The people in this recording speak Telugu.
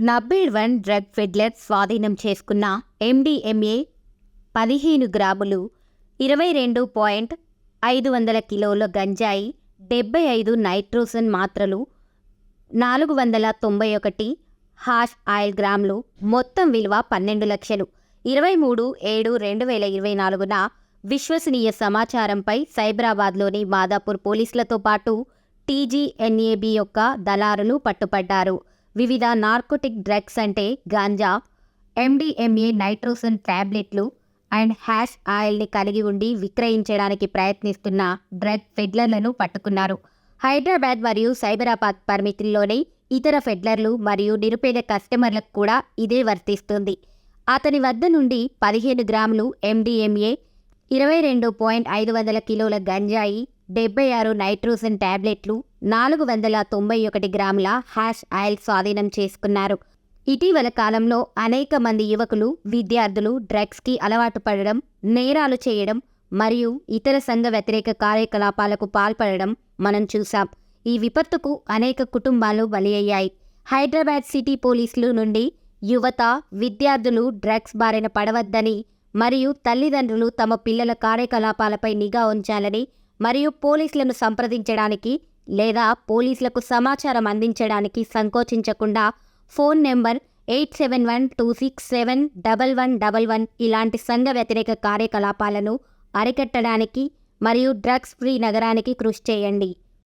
నబ్బేడ్ వన్ డ్రగ్ పెడ్లర్ స్వాధీనం చేసుకున్న ఎండిఎంఏ 15 గ్రాములు 22.500 కిలోల గంజాయి 75 నైట్రోజన్ మాత్రలు 491 హాష్ ఆయిల్ గ్రాములు మొత్తం విలువ 12 లక్షలు 23/7/2024న విశ్వసనీయ సమాచారంపై సైబరాబాద్లోని మాదాపూర్ పోలీసులతో పాటు టీజీఎన్ఏబీ యొక్క దళారులు పట్టుపడ్డారు. వివిధ నార్కోటిక్ డ్రగ్స్ అంటే గాంజా, ఎండిఎంఏ నైట్రోజన్ టాబ్లెట్లు అండ్ హ్యాష్ ఆయిల్ని కలిగి ఉండి విక్రయించడానికి ప్రయత్నిస్తున్న డ్రగ్ ఫెడ్లర్లను పట్టుకున్నారు. హైదరాబాద్ మరియు సైబరాబాద్ పరిమితుల్లోని ఇతర ఫెడ్లర్లు మరియు నిరుపేద కస్టమర్లకు కూడా ఇదే వర్తిస్తుంది. అతని వద్ద నుండి 15 గ్రాములు ఎండిఎంఏ, 22.500 కిలోల గంజాయి, 76 నైట్రోజన్ టాబ్లెట్లు, 491 గ్రాముల హ్యాష్ ఆయిల్ స్వాధీనం చేసుకున్నారు. ఇటీవల కాలంలో అనేక మంది యువకులు, విద్యార్థులు డ్రగ్స్కి అలవాటు పడడం, నేరాలు చేయడం మరియు ఇతర సంఘ వ్యతిరేక కార్యకలాపాలకు పాల్పడడం మనం చూసాం. ఈ విపత్తుకు అనేక కుటుంబాలు బలి అయ్యాయి. హైదరాబాద్ సిటీ పోలీసులు నుండి యువత, విద్యార్థులు డ్రగ్స్ బారిన పడవద్దని మరియు తల్లిదండ్రులు తమ పిల్లల కార్యకలాపాలపై నిఘా ఉంచాలని మరియు పోలీసులను సంప్రదించడానికి లేదా పోలీసులకు సమాచారం అందించడానికి సంకోచించకుండా ఫోన్ నెంబర్ 8712671111 ఇలాంటి సంఘ వ్యతిరేక కార్యకలాపాలను అరికట్టడానికి మరియు డ్రగ్స్ ఫ్రీ నగరానికి కృషి చేయండి.